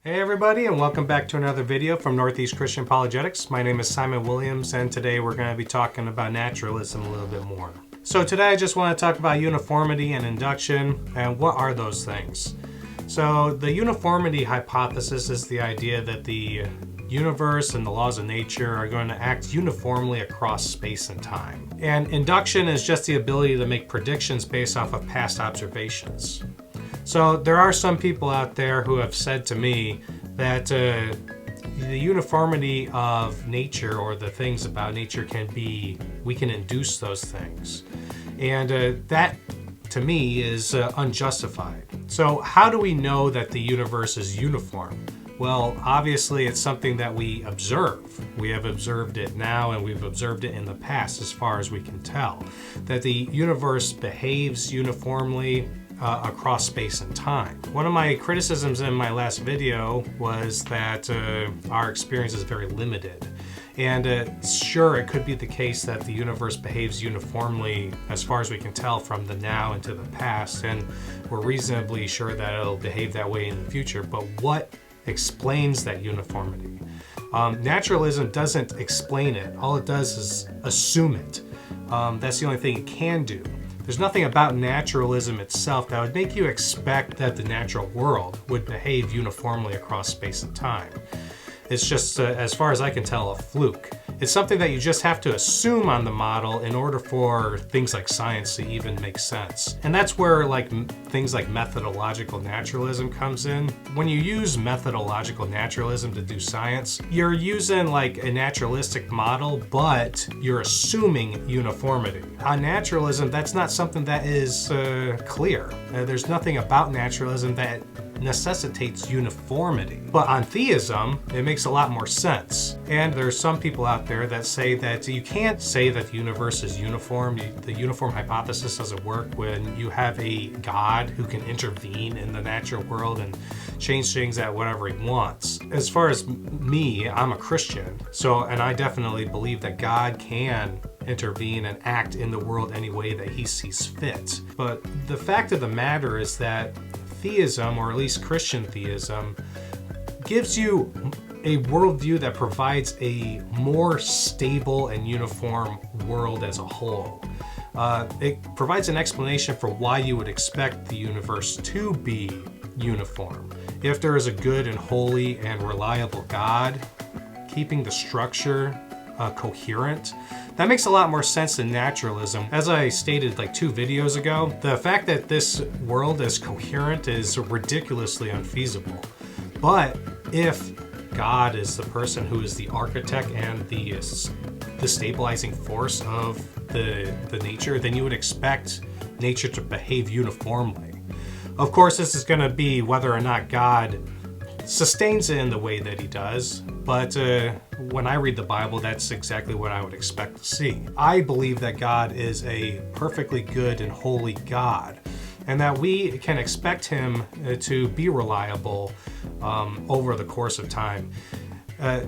Hey everybody, and welcome back to another video from Northeast Christian Apologetics. My name is Simon Williams, and today we're going to be talking about naturalism a little bit more. So today I just want to talk about uniformity and induction, and what are those things? So the uniformity hypothesis is the idea that the universe and the laws of nature are going to act uniformly across space and time. And induction is just the ability to make predictions based off of past observations. So there are some people out there who have said to me that the uniformity of nature, or the things about nature, we can induce those things. And that, to me, is unjustified. So how do we know that the universe is uniform? Well, obviously it's something that we observe. We have observed it now, and we've observed it in the past, as far as we can tell, that the universe behaves uniformly across space and time. One of my criticisms in my last video was that our experience is very limited. And sure, it could be the case that the universe behaves uniformly as far as we can tell from the now into the past, and we're reasonably sure that it'll behave that way in the future. But what explains that uniformity? Naturalism doesn't explain it. All it does is assume it. That's the only thing it can do. There's nothing about naturalism itself that would make you expect that the natural world would behave uniformly across space and time. It's just, as far as I can tell, a fluke. It's something that you just have to assume on the model in order for things like science to even make sense. And that's where things like methodological naturalism comes in. When you use methodological naturalism to do science, you're using like a naturalistic model, but you're assuming uniformity. On naturalism, that's not something that is clear. There's nothing about naturalism that necessitates uniformity. But on theism, it makes a lot more sense. And there's some people out there that say that you can't say that the universe is uniform. The uniform hypothesis doesn't work when you have a God who can intervene in the natural world and change things at whatever he wants. As far as me, I'm a Christian, and I definitely believe that God can intervene and act in the world any way that he sees fit. But the fact of the matter is that theism, or at least Christian theism, gives you a worldview that provides a more stable and uniform world as a whole. It provides an explanation for why you would expect the universe to be uniform. If there is a good and holy and reliable God, keeping the structure coherent, that makes a lot more sense than naturalism. As I stated like 2 videos ago, the fact that this world is coherent is ridiculously unfeasible. But if God is the person who is the architect and the stabilizing force of the nature, then you would expect nature to behave uniformly. Of course, this is going to be whether or not God sustains it in the way that he does, but when I read the Bible, that's exactly what I would expect to see. I believe that God is a perfectly good and holy God, and that we can expect him to be reliable over the course of time.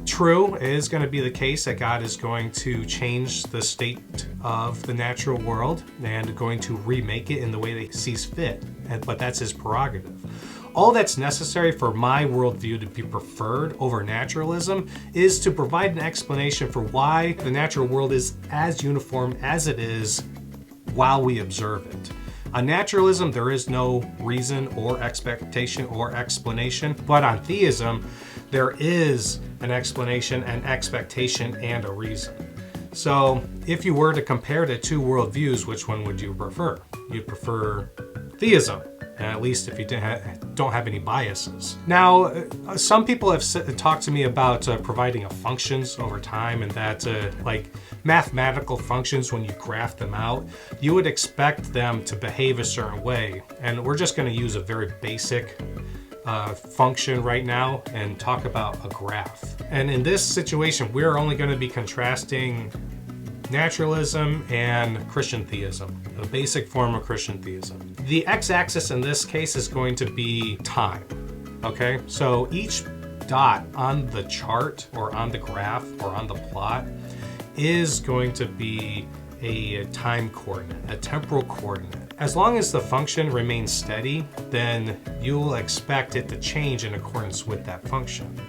True, it is going to be the case that God is going to change the state of the natural world and going to remake it in the way that he sees fit, but that's his prerogative. All that's necessary for my worldview to be preferred over naturalism is to provide an explanation for why the natural world is as uniform as it is while we observe it. On naturalism, there is no reason or expectation or explanation, but on theism, there is an explanation, an expectation, and a reason. So if you were to compare the 2 worldviews, which one would you prefer? You'd prefer theism, at least if you don't have any biases. Now, some people have talked to me about providing functions over time, and that like mathematical functions, when you graph them out, you would expect them to behave a certain way. And we're just going to use a very basic function right now and talk about a graph. And in this situation, we're only going to be contrasting naturalism and Christian theism, a basic form of Christian theism. The x-axis in this case is going to be time, okay? So each dot on the chart or on the graph or on the plot is going to be a time coordinate, a temporal coordinate. As long as the function remains steady, then you'll expect it to change in accordance with that function.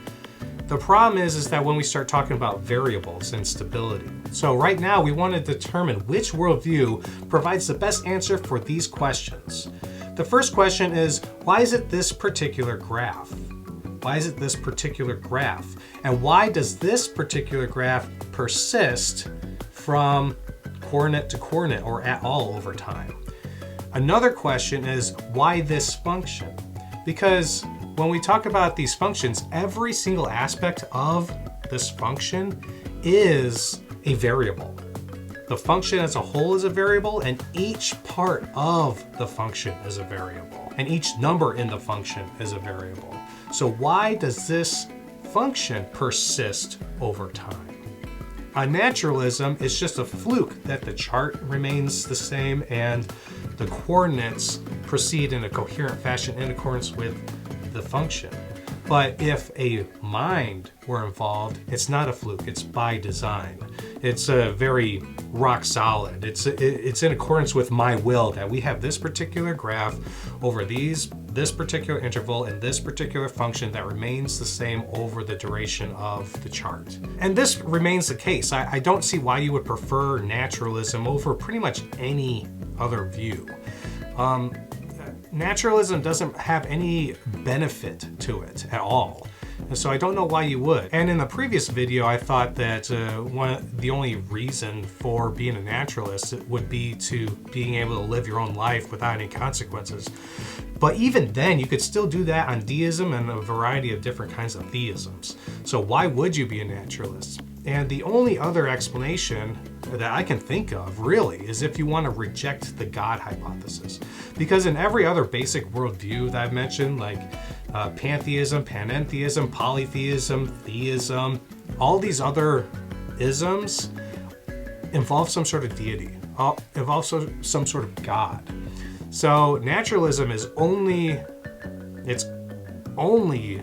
The problem is that when we start talking about variables and stability. So right now we want to determine which worldview provides the best answer for these questions. The first question is, why is it this particular graph? Why is it this particular graph? And why does this particular graph persist from coordinate to coordinate or at all over time? Another question is, why this function? Because when we talk about these functions, every single aspect of this function is a variable. The function as a whole is a variable, and each part of the function is a variable, and each number in the function is a variable. So why does this function persist over time? On naturalism, it's just a fluke that the chart remains the same and the coordinates proceed in a coherent fashion in accordance with the function. But if a mind were involved, it's not a fluke, it's by design. It's very rock solid. It's in accordance with my will that we have this particular graph over this particular interval and this particular function that remains the same over the duration of the chart. And this remains the case. I don't see why you would prefer naturalism over pretty much any other view. Naturalism doesn't have any benefit to it at all. And so I don't know why you would. And in the previous video, I thought that the only reason for being a naturalist would be to being able to live your own life without any consequences. But even then, you could still do that on deism and a variety of different kinds of theisms. So why would you be a naturalist? And the only other explanation that I can think of, really, is if you want to reject the God hypothesis. Because in every other basic worldview that I've mentioned, like pantheism, panentheism, polytheism, theism, all these other isms involve some sort of deity, involve some sort of God. So naturalism is its only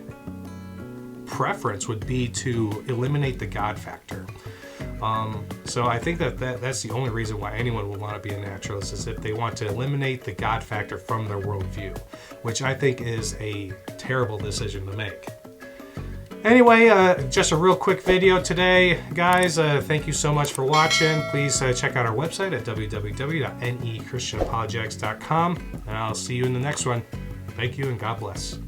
preference would be to eliminate the God factor. So I think that's the only reason why anyone would want to be a naturalist, is if they want to eliminate the God factor from their worldview, which I think is a terrible decision to make. Anyway, just a real quick video today, guys. Thank you so much for watching. Please check out our website at www.nechristianapologetics.com, and I'll see you in the next one. Thank you and God bless.